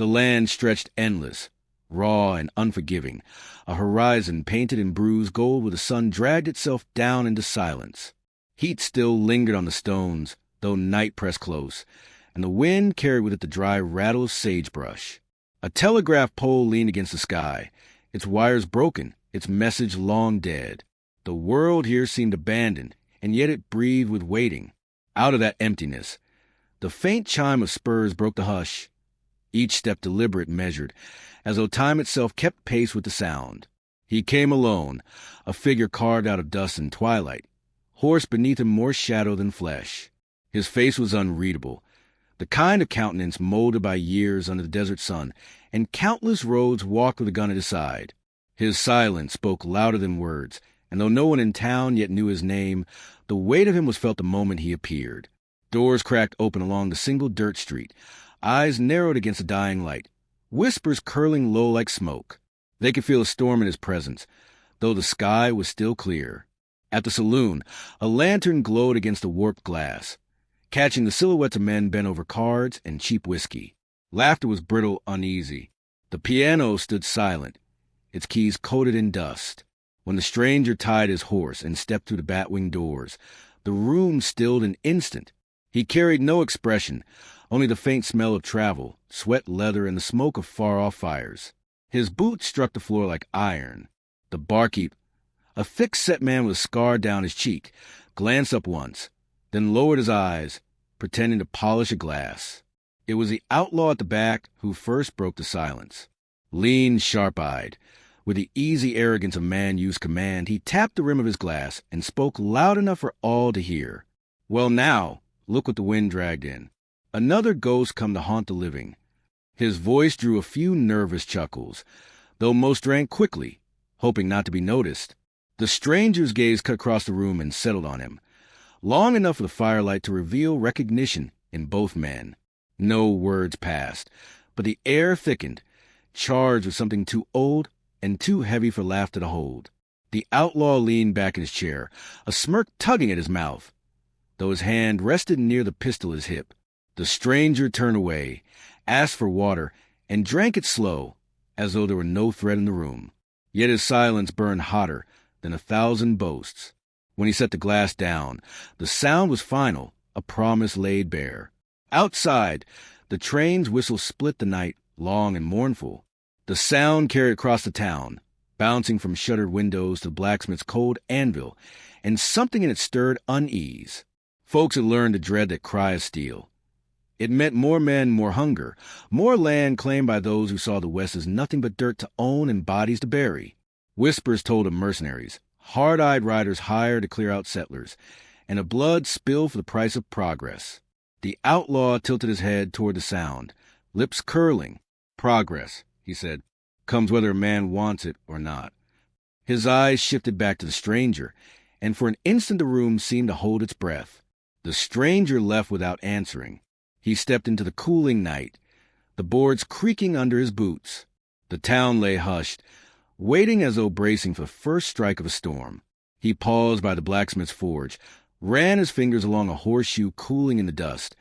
The land stretched endless, raw and unforgiving, a horizon painted in bruised gold where the sun dragged itself down into silence. Heat still lingered on the stones, though night pressed close, and the wind carried with it the dry rattle of sagebrush. A telegraph pole leaned against the sky, its wires broken, its message long dead. The world here seemed abandoned, and yet it breathed with waiting. Out of that emptiness, the faint chime of spurs broke the hush, each step deliberate and measured, as though time itself kept pace with the sound. He came alone, a figure carved out of dust and twilight, horse beneath him more shadow than flesh. His face was unreadable, the kind of countenance molded by years under the desert sun, and countless roads walked with a gun at his side. His silence spoke louder than words, and though no one in town yet knew his name, the weight of him was felt the moment he appeared. Doors cracked open along the single dirt street, eyes narrowed against the dying light, whispers curling low like smoke. They could feel a storm in his presence, though the sky was still clear. At the saloon, a lantern glowed against the warped glass, catching the silhouettes of men bent over cards and cheap whiskey. Laughter was brittle, uneasy. The piano stood silent, its keys coated in dust. When the stranger tied his horse and stepped through the bat-winged doors, the room stilled an instant. He carried no expression, only the faint smell of travel, sweat leather, and the smoke of far-off fires. His boots struck the floor like iron. The barkeep, a thick-set man with a scar down his cheek, glanced up once, then lowered his eyes, pretending to polish a glass. It was the outlaw at the back who first broke the silence. Lean, sharp-eyed, with the easy arrogance of man used command, he tapped the rim of his glass and spoke loud enough for all to hear. "Well now, look what the wind dragged in. Another ghost come to haunt the living." His voice drew a few nervous chuckles, though most drank quickly, hoping not to be noticed. The stranger's gaze cut across the room and settled on him, long enough for the firelight to reveal recognition in both men. No words passed, but the air thickened, charged with something too old and too heavy for laughter to hold. The outlaw leaned back in his chair, a smirk tugging at his mouth, though his hand rested near the pistol at his hip. The stranger turned away, asked for water, and drank it slow, as though there were no threat in the room. Yet his silence burned hotter than 1,000 boasts. When he set the glass down, the sound was final, a promise laid bare. Outside, the train's whistle split the night, long and mournful. The sound carried across the town, bouncing from shuttered windows to the blacksmith's cold anvil, and something in it stirred unease. Folks had learned to dread that cry of steel. It meant more men, more hunger, more land claimed by those who saw the West as nothing but dirt to own and bodies to bury. Whispers told of mercenaries, hard-eyed riders hired to clear out settlers, and of blood spilled for the price of progress. The outlaw tilted his head toward the sound, lips curling. "Progress," he said, "comes whether a man wants it or not." His eyes shifted back to the stranger, and for an instant the room seemed to hold its breath. The stranger left without answering. He stepped into the cooling night, the boards creaking under his boots. The town lay hushed, waiting as though bracing for the first strike of a storm. He paused by the blacksmith's forge, ran his fingers along a horseshoe cooling in the dust,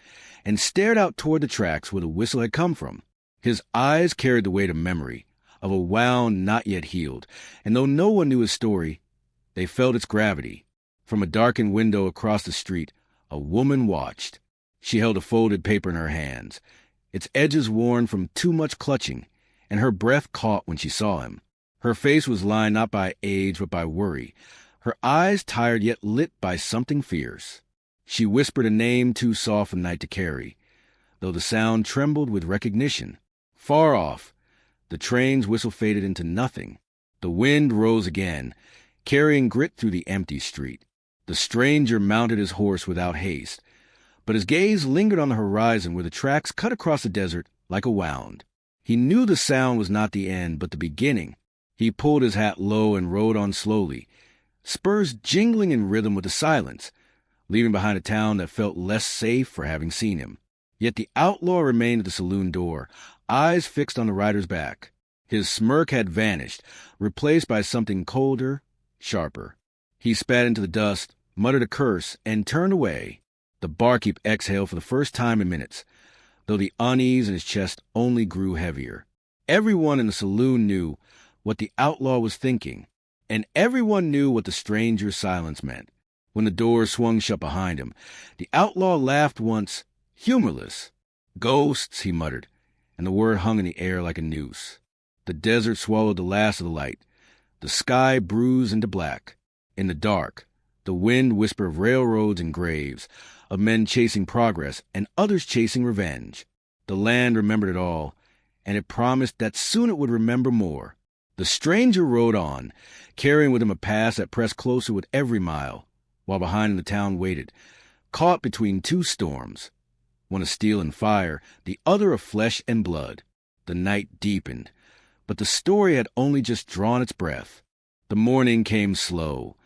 and stared out toward the tracks where the whistle had come from. His eyes carried the weight of memory, of a wound not yet healed, and though no one knew his story, they felt its gravity. From a darkened window across the street, a woman watched. She held a folded paper in her hands, its edges worn from too much clutching, and her breath caught when she saw him. Her face was lined not by age but by worry, her eyes tired yet lit by something fierce. She whispered a name too soft for night to carry, though the sound trembled with recognition. Far off, the train's whistle faded into nothing. The wind rose again, carrying grit through the empty street. The stranger mounted his horse without haste, but his gaze lingered on the horizon where the tracks cut across the desert like a wound. He knew the sound was not the end, but the beginning. He pulled his hat low and rode on slowly, spurs jingling in rhythm with the silence, leaving behind a town that felt less safe for having seen him. Yet the outlaw remained at the saloon door, eyes fixed on the rider's back. His smirk had vanished, replaced by something colder, sharper. He spat into the dust, muttered a curse, and turned away. The barkeep exhaled for the first time in minutes. though the unease in his chest only grew heavier. Everyone in the saloon knew what the outlaw was thinking, and everyone knew what the stranger's silence meant. When the door swung shut behind him, the outlaw laughed once, humorless. "Ghosts," he muttered, and the word hung in the air like a noose. The desert swallowed the last of the light. The sky bruised into black. In the dark, the wind whispered of railroads and graves, of men chasing progress and others chasing revenge. The land remembered it all, and it promised that soon it would remember more. The stranger rode on, carrying with him a past that pressed closer with every mile, while behind him the town waited, caught between two storms, one of steel and fire, the other of flesh and blood. The night deepened, but the story had only just drawn its breath. The morning came slow,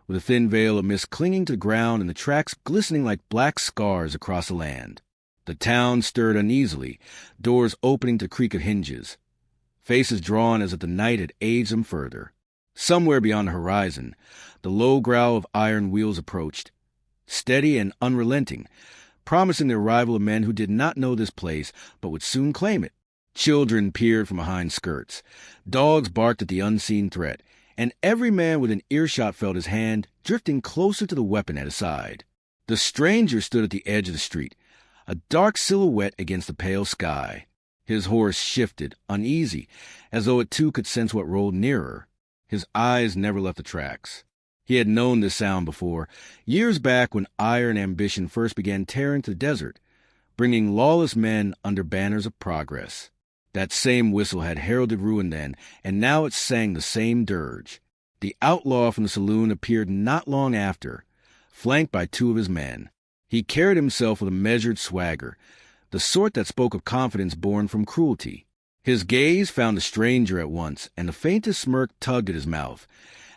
with a thin veil of mist clinging to the ground and the tracks glistening like black scars across the land. The town stirred uneasily, doors opening to the creak of hinges, faces drawn as if the night had aged them further. Somewhere beyond the horizon, the low growl of iron wheels approached, steady and unrelenting, promising the arrival of men who did not know this place but would soon claim it. Children peered from behind skirts. Dogs barked at the unseen threat, and every man within earshot felt his hand drifting closer to the weapon at his side. The stranger stood at the edge of the street, a dark silhouette against the pale sky. His horse shifted, uneasy, as though it too could sense what rolled nearer. His eyes never left the tracks. He had known this sound before, years back when ire and ambition first began tearing to the desert, bringing lawless men under banners of progress. That same whistle had heralded ruin then, and now it sang the same dirge. The outlaw from the saloon appeared not long after, flanked by two of his men. He carried himself with a measured swagger, the sort that spoke of confidence born from cruelty. His gaze found the stranger at once, and the faintest smirk tugged at his mouth,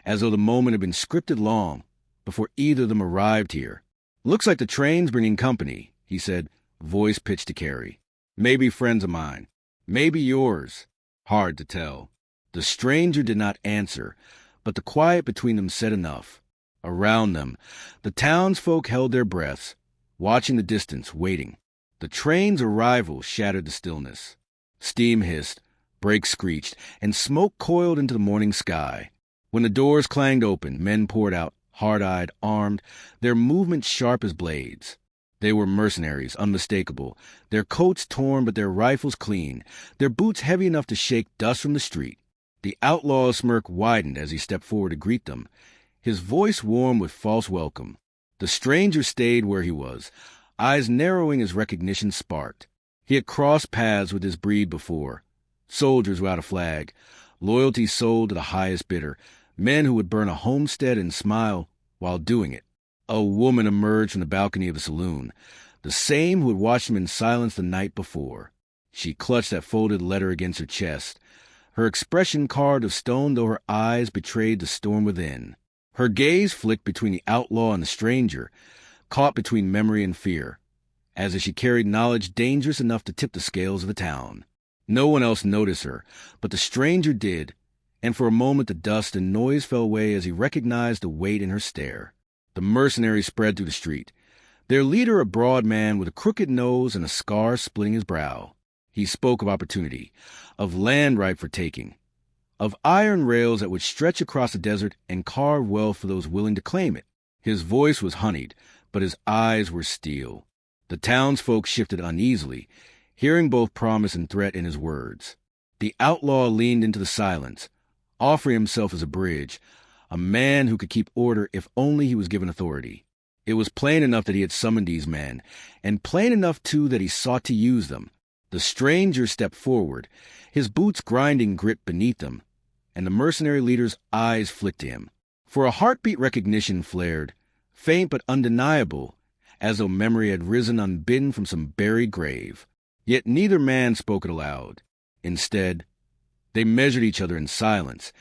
as though the moment had been scripted long before either of them arrived here. "Looks like the train's bringing company," he said, voice pitched to Carrie. "Maybe friends of mine. Maybe yours. Hard to tell." The stranger did not answer, but the quiet between them said enough. Around them, the townsfolk held their breaths, watching the distance, waiting. The train's arrival shattered the stillness. Steam hissed, brakes screeched, and smoke coiled into the morning sky. When the doors clanged open, men poured out, hard-eyed, armed, their movements sharp as blades. They were mercenaries, unmistakable, their coats torn but their rifles clean, their boots heavy enough to shake dust from the street. The outlaw's smirk widened as he stepped forward to greet them, his voice warm with false welcome. The stranger stayed where he was, eyes narrowing as recognition sparked. He had crossed paths with his breed before, soldiers without a flag, loyalty sold to the highest bidder, men who would burn a homestead and smile while doing it. A woman emerged from the balcony of the saloon, the same who had watched him in silence the night before. She clutched that folded letter against her chest, her expression carved of stone though her eyes betrayed the storm within. Her gaze flicked between the outlaw and the stranger, caught between memory and fear, as if she carried knowledge dangerous enough to tip the scales of the town. No one else noticed her, but the stranger did, and for a moment the dust and noise fell away as he recognized the weight in her stare. The mercenaries spread through the street, their leader a broad man with a crooked nose and a scar splitting his brow. He spoke of opportunity, of land ripe for taking, of iron rails that would stretch across the desert and carve wealth for those willing to claim it. His voice was honeyed, but his eyes were steel. The townsfolk shifted uneasily, hearing both promise and threat in his words. The outlaw leaned into the silence, offering himself as a bridge, a man who could keep order if only he was given authority. It was plain enough that he had summoned these men, and plain enough, too, that he sought to use them. The stranger stepped forward, his boots grinding grit beneath them, and the mercenary leader's eyes flicked to him. For a heartbeat recognition flared, faint but undeniable, as though memory had risen unbidden from some buried grave. Yet neither man spoke it aloud. Instead, they measured each other in silence,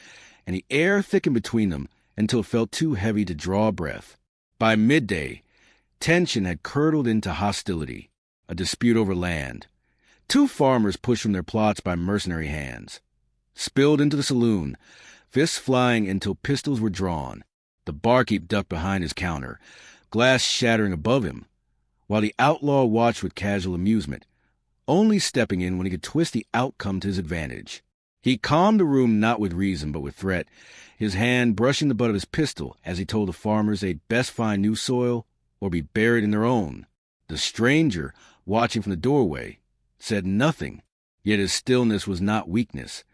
and the air thickened between them until it felt too heavy to draw a breath. By midday, tension had curdled into hostility, a dispute over land. Two farmers pushed from their plots by mercenary hands, spilled into the saloon, fists flying until pistols were drawn. The barkeep ducked behind his counter, glass shattering above him, while the outlaw watched with casual amusement, only stepping in when he could twist the outcome to his advantage. He calmed the room not with reason but with threat, his hand brushing the butt of his pistol as he told the farmers they'd best find new soil or be buried in their own. The stranger, watching from the doorway, said nothing, yet his stillness was not weakness.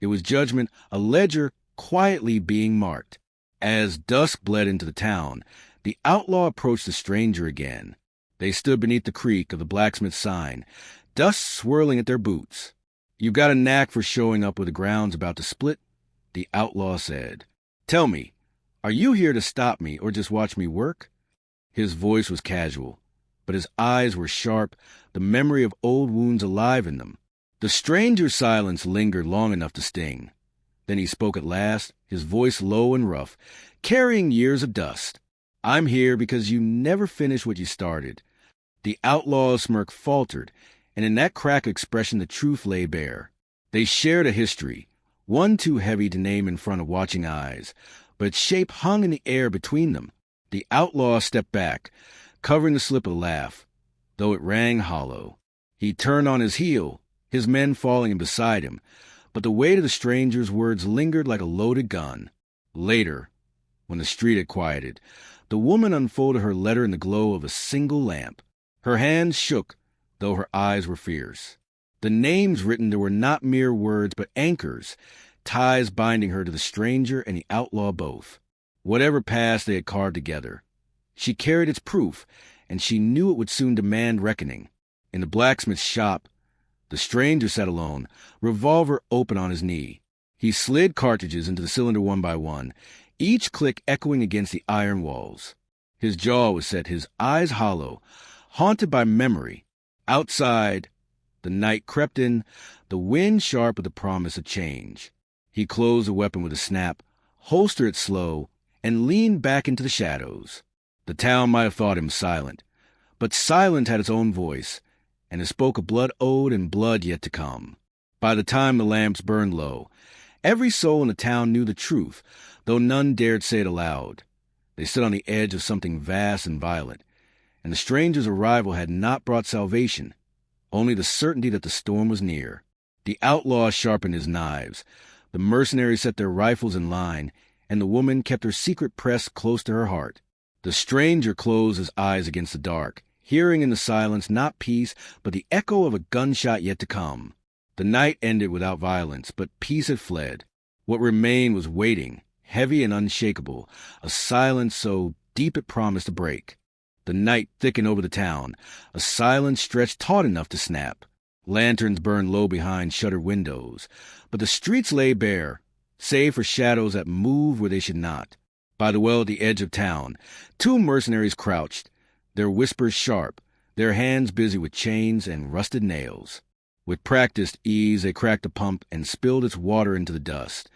It was judgment, a ledger quietly being marked. As dusk bled into the town, the outlaw approached the stranger again. They stood beneath the creak of the blacksmith's sign, dust swirling at their boots. "You've got a knack for showing up where the ground's about to split," the outlaw said. "Tell me, are you here to stop me or just watch me work?" His voice was casual, but his eyes were sharp, the memory of old wounds alive in them. The stranger's silence lingered long enough to sting. Then he spoke at last, his voice low and rough, carrying years of dust. "I'm here because you never finished what you started." The outlaw's smirk faltered, and in that crack expression the truth lay bare. They shared a history, one too heavy to name in front of watching eyes, but its shape hung in the air between them. The outlaw stepped back, covering the slip with a laugh, though it rang hollow. He turned on his heel, his men falling in beside him, but the weight of the stranger's words lingered like a loaded gun. Later, when the street had quieted, the woman unfolded her letter in the glow of a single lamp. Her hands shook, though her eyes were fierce. The names written there were not mere words, but anchors, ties binding her to the stranger and the outlaw both. Whatever past they had carved together. She carried its proof, and she knew it would soon demand reckoning. In the blacksmith's shop, the stranger sat alone, revolver open on his knee. He slid cartridges into the cylinder one by one, each click echoing against the iron walls. His jaw was set, his eyes hollow, haunted by memory. Outside, the night crept in, the wind sharp with the promise of change. He closed the weapon with a snap, holstered it slow, and leaned back into the shadows. The town might have thought him silent, but silence had its own voice, and it spoke a blood owed and blood yet to come. By the time the lamps burned low, every soul in the town knew the truth, though none dared say it aloud. They stood on the edge of something vast and violent, and the stranger's arrival had not brought salvation, only the certainty that the storm was near. The outlaw sharpened his knives, the mercenaries set their rifles in line, and the woman kept her secret pressed close to her heart. The stranger closed his eyes against the dark, hearing in the silence not peace, but the echo of a gunshot yet to come. The night ended without violence, but peace had fled. What remained was waiting, heavy and unshakable, a silence so deep it promised to break. The night thickened over the town, a silence stretched taut enough to snap. Lanterns burned low behind shuttered windows, but the streets lay bare, save for shadows that moved where they should not. By the well at the edge of town, two mercenaries crouched, their whispers sharp, their hands busy with chains and rusted nails. With practiced ease they cracked a pump and spilled its water into the dust,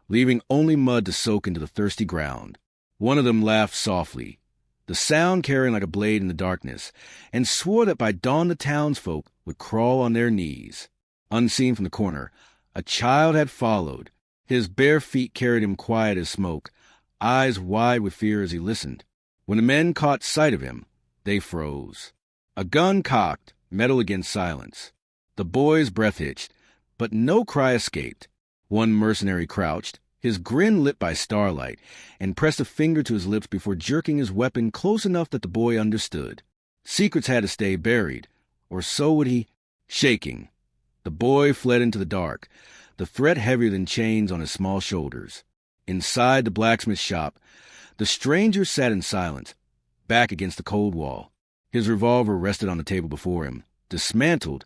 leaving only mud to soak into the thirsty ground. One of them laughed softly, the sound carrying like a blade in the darkness, and swore that by dawn the townsfolk would crawl on their knees. Unseen from the corner, a child had followed. His bare feet carried him quiet as smoke, eyes wide with fear as he listened. When the men caught sight of him, they froze. A gun cocked, metal against silence. The boy's breath hitched, but no cry escaped. One mercenary crouched, his grin lit by starlight, and pressed a finger to his lips before jerking his weapon close enough that the boy understood. Secrets had to stay buried, or so would he. Shaking, the boy fled into the dark, the threat heavier than chains on his small shoulders. Inside the blacksmith's shop, the stranger sat in silence, back against the cold wall. His revolver rested on the table before him, dismantled,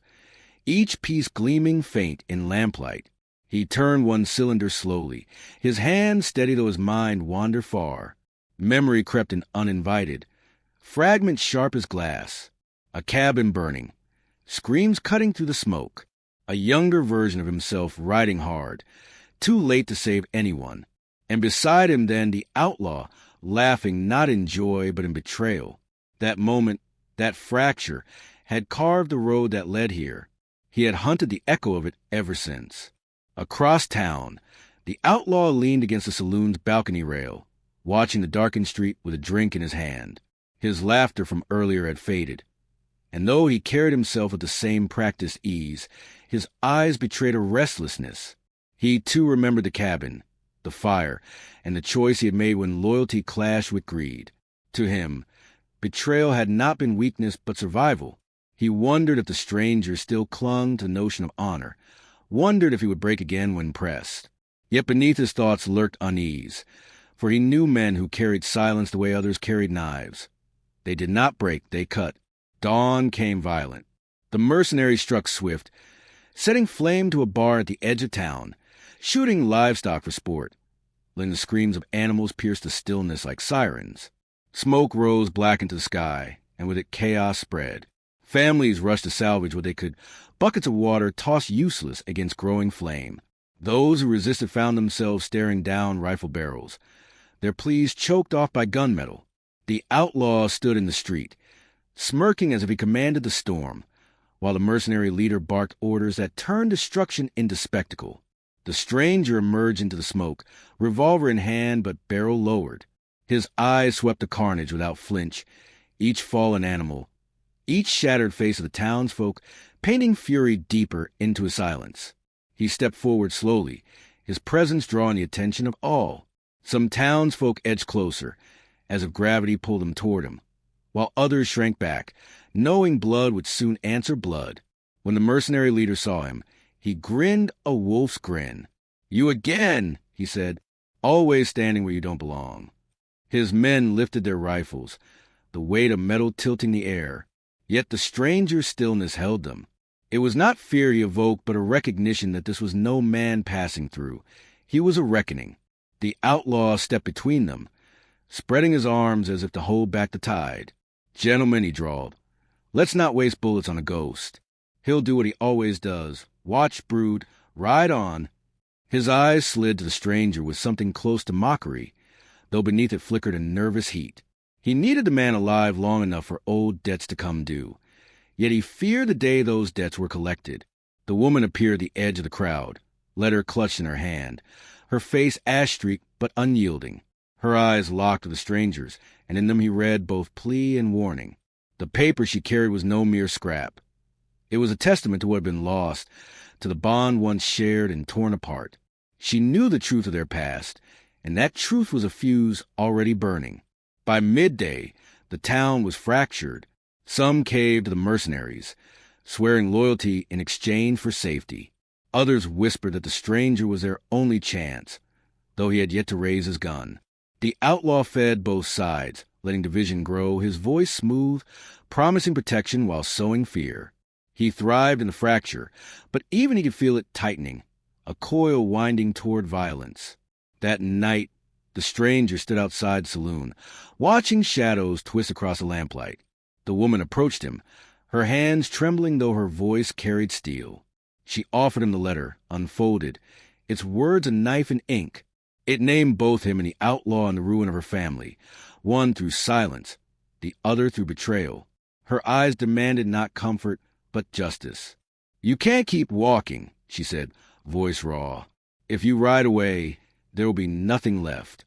each piece gleaming faint in lamplight. He turned one cylinder slowly, his hand steady though his mind wandered far. Memory crept in uninvited, fragments sharp as glass. A cabin burning, screams cutting through the smoke. A younger version of himself riding hard, too late to save anyone. And beside him then the outlaw, laughing not in joy but in betrayal. That moment, that fracture, had carved the road that led here. He had hunted the echo of it ever since. Across town, the outlaw leaned against the saloon's balcony rail, watching the darkened street with a drink in his hand. His laughter from earlier had faded, And though he carried himself with the same practiced ease, his eyes betrayed a restlessness. He, too, remembered the cabin, the fire, and the choice he had made when loyalty clashed with greed. To him, betrayal had not been weakness but survival. He wondered if the stranger still clung to the notion of honor, wondered if he would break again when pressed. Yet beneath his thoughts lurked unease, for he knew men who carried silence the way others carried knives. They did not break, they cut. Dawn came violent. The mercenaries struck swift, setting flame to a bar at the edge of town, shooting livestock for sport. Then the screams of animals pierced the stillness like sirens. Smoke rose black into the sky, and with it chaos spread. Families rushed to salvage what they could, buckets of water tossed useless against growing flame. Those who resisted found themselves staring down rifle barrels, their pleas choked off by gunmetal. The outlaw stood in the street, smirking as if he commanded the storm, while the mercenary leader barked orders that turned destruction into spectacle. The stranger emerged into the smoke, revolver in hand but barrel lowered. His eyes swept the carnage without flinch, each fallen animal, each shattered face of the townsfolk, painting fury deeper into his silence. He stepped forward slowly, his presence drawing the attention of all. Some townsfolk edged closer, as if gravity pulled them toward him, while others shrank back, knowing blood would soon answer blood. When the mercenary leader saw him, he grinned a wolf's grin. "You again," he said, "always standing where you don't belong." His men lifted their rifles, the weight of metal tilting the air. Yet the stranger's stillness held them. It was not fear he evoked, but a recognition that this was no man passing through. He was a reckoning. The outlaw stepped between them, spreading his arms as if to hold back the tide. "Gentlemen," he drawled, "let's not waste bullets on a ghost. He'll do what he always does. Watch, brood, ride on." His eyes slid to the stranger with something close to mockery, though beneath it flickered a nervous heat. He needed the man alive long enough for old debts to come due. Yet he feared the day those debts were collected. The woman appeared at the edge of the crowd, letter clutched in her hand, her face ash-streaked but unyielding. Her eyes locked with the stranger's, and in them he read both plea and warning. The paper she carried was no mere scrap. It was a testament to what had been lost, to the bond once shared and torn apart. She knew the truth of their past, and that truth was a fuse already burning. By midday, the town was fractured. Some caved to the mercenaries, swearing loyalty in exchange for safety. Others whispered that the stranger was their only chance, though he had yet to raise his gun. The outlaw fed both sides, letting division grow, his voice smooth, promising protection while sowing fear. He thrived in the fracture, but even he could feel it tightening, a coil winding toward violence. That night, the stranger stood outside the saloon, watching shadows twist across the lamplight. The woman approached him, her hands trembling though her voice carried steel. She offered him the letter, unfolded, its words a knife and ink. It named both him and the outlaw and the ruin of her family, one through silence, the other through betrayal. Her eyes demanded not comfort, but justice. "You can't keep walking," she said, voice raw. "If you ride away, there will be nothing left."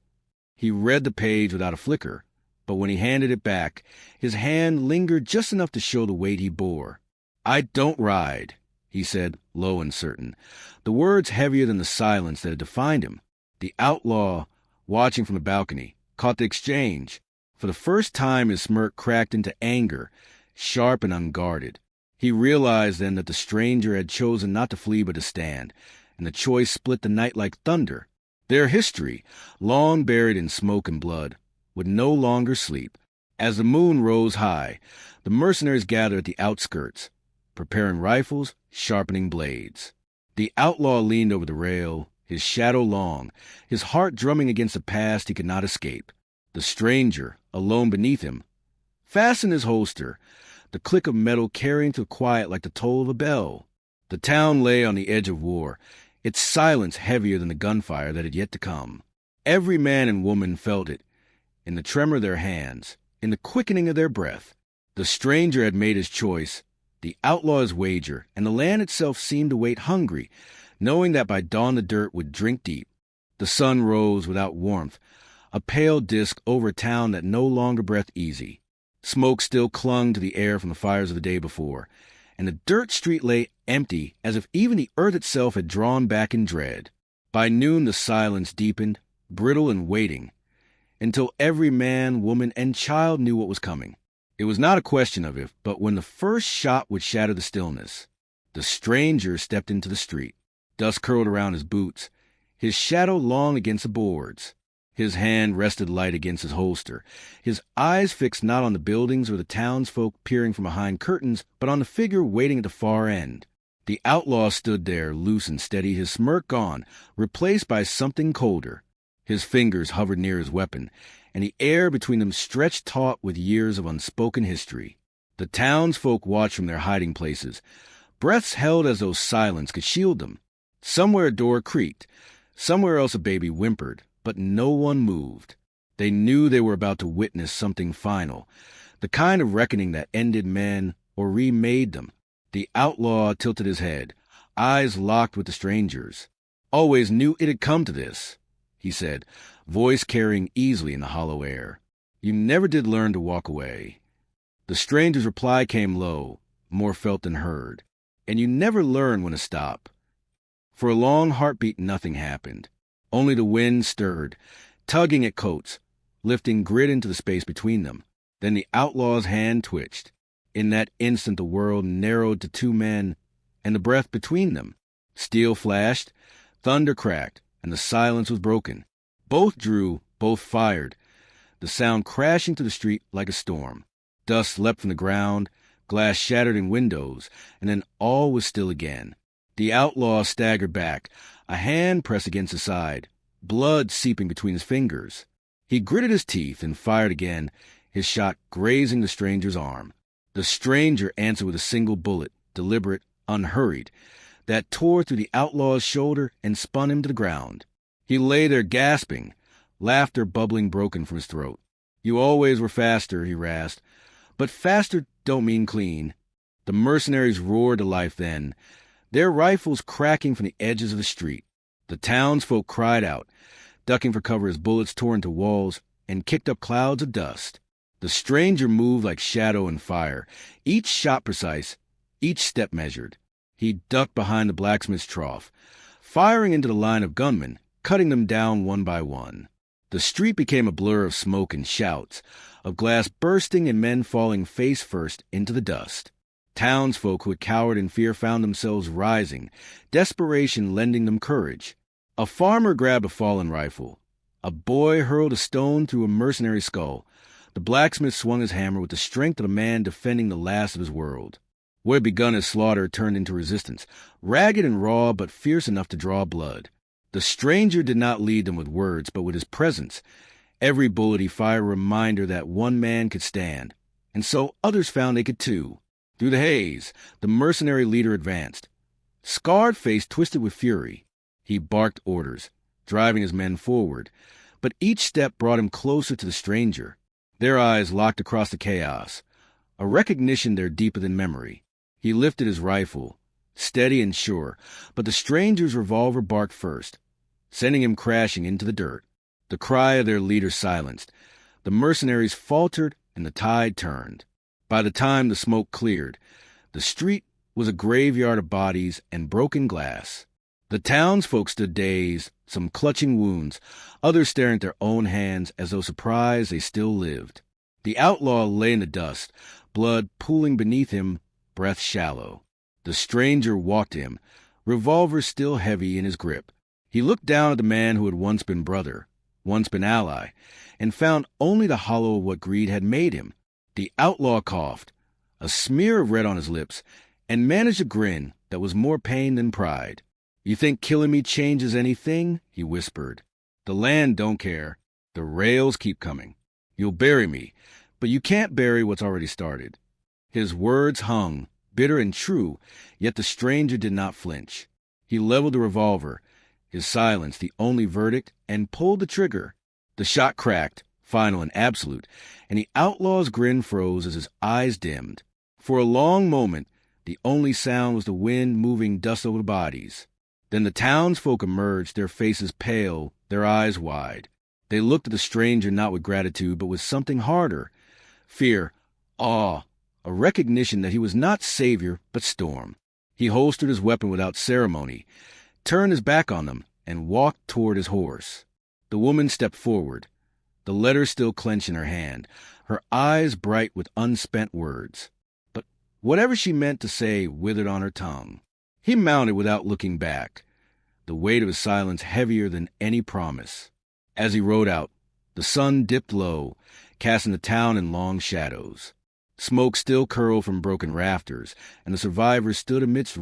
He read the page without a flicker, but when he handed it back, his hand lingered just enough to show the weight he bore. "I don't ride," he said, low and certain, the words heavier than the silence that had defined him. The outlaw, watching from the balcony, caught the exchange. For the first time his smirk cracked into anger, sharp and unguarded. He realized then that the stranger had chosen not to flee but to stand, and the choice split the night like thunder. Their history, long buried in smoke and blood, would no longer sleep. As the moon rose high, the mercenaries gathered at the outskirts, preparing rifles, sharpening blades. The outlaw leaned over the rail, his shadow long, his heart drumming against a past he could not escape. The stranger, alone beneath him, fastened his holster, the click of metal carrying to quiet like the toll of a bell. The town lay on the edge of war, its silence heavier than the gunfire that had yet to come. Every man and woman felt it, in the tremor of their hands, in the quickening of their breath. The stranger had made his choice, the outlaw his wager, and the land itself seemed to wait hungry, knowing that by dawn the dirt would drink deep. The sun rose without warmth, a pale disk over a town that no longer breathed easy. Smoke still clung to the air from the fires of the day before, and the dirt street lay empty as if even the earth itself had drawn back in dread. By noon the silence deepened, brittle and waiting, until every man, woman, and child knew what was coming. It was not a question of if, but when the first shot would shatter the stillness. The stranger stepped into the street. Dust curled around his boots, his shadow long against the boards. His hand rested light against his holster, his eyes fixed not on the buildings or the townsfolk peering from behind curtains, but on the figure waiting at the far end. The outlaw stood there, loose and steady, his smirk gone, replaced by something colder. His fingers hovered near his weapon, and the air between them stretched taut with years of unspoken history. The townsfolk watched from their hiding places, breaths held as though silence could shield them. Somewhere a door creaked, somewhere else a baby whimpered, but no one moved. They knew they were about to witness something final, the kind of reckoning that ended men or remade them. The outlaw tilted his head, eyes locked with the stranger's. "Always knew it had come to this," he said, voice carrying easily in the hollow air. "You never did learn to walk away." The stranger's reply came low, more felt than heard. "And you never learn when to stop." For a long heartbeat nothing happened. Only the wind stirred, tugging at coats, lifting grit into the space between them. Then the outlaw's hand twitched. In that instant the world narrowed to two men, and the breath between them. Steel flashed, thunder cracked, and the silence was broken. Both drew, both fired, the sound crashing through the street like a storm. Dust leapt from the ground, glass shattered in windows, and then all was still again. The outlaw staggered back, a hand pressed against his side, blood seeping between his fingers. He gritted his teeth and fired again, his shot grazing the stranger's arm. The stranger answered with a single bullet, deliberate, unhurried, that tore through the outlaw's shoulder and spun him to the ground. He lay there gasping, laughter bubbling broken from his throat. "You always were faster," he rasped, "but faster don't mean clean." The mercenaries roared to life then, their rifles cracking from the edges of the street. The townsfolk cried out, ducking for cover as bullets tore into walls and kicked up clouds of dust. The stranger moved like shadow and fire, each shot precise, each step measured. He ducked behind the blacksmith's trough, firing into the line of gunmen, cutting them down one by one. The street became a blur of smoke and shouts, of glass bursting and men falling face first into the dust. Townsfolk who had cowered in fear found themselves rising, desperation lending them courage. A farmer grabbed a fallen rifle. A boy hurled a stone through a mercenary skull. The blacksmith swung his hammer with the strength of a man defending the last of his world. What had begun as slaughter turned into resistance, ragged and raw but fierce enough to draw blood. The stranger did not lead them with words, but with his presence. Every bullet he fired a reminder that one man could stand, and so others found they could too. Through the haze, the mercenary leader advanced. Scarred face twisted with fury, he barked orders, driving his men forward, but each step brought him closer to the stranger. Their eyes locked across the chaos, a recognition there deeper than memory. He lifted his rifle, steady and sure, but the stranger's revolver barked first, sending him crashing into the dirt. The cry of their leader silenced. The mercenaries faltered and the tide turned. By the time the smoke cleared, the street was a graveyard of bodies and broken glass. The townsfolk stood dazed, some clutching wounds, others staring at their own hands as though surprised they still lived. The outlaw lay in the dust, blood pooling beneath him, breath shallow. The stranger walked to him, revolver still heavy in his grip. He looked down at the man who had once been brother, once been ally, and found only the hollow of what greed had made him. The outlaw coughed, a smear of red on his lips, and managed a grin that was more pain than pride. "You think killing me changes anything?" he whispered. "The land don't care. The rails keep coming. You'll bury me, but you can't bury what's already started." His words hung, bitter and true, yet the stranger did not flinch. He leveled the revolver, his silence the only verdict, and pulled the trigger. The shot cracked, final and absolute, and the outlaw's grin froze as his eyes dimmed. For a long moment, the only sound was the wind moving dust over the bodies. Then the townsfolk emerged, their faces pale, their eyes wide. They looked at the stranger not with gratitude, but with something harder, fear, Awe, a recognition that he was not savior but storm. He holstered his weapon without ceremony, turned his back on them, and walked toward his horse. The woman stepped forward, the letter still clenched in her hand, her eyes bright with unspent words. But whatever she meant to say withered on her tongue. He mounted without looking back, the weight of his silence heavier than any promise. As he rode out, the sun dipped low, casting the town in long shadows. Smoke still curled from broken rafters, and the survivors stood amidst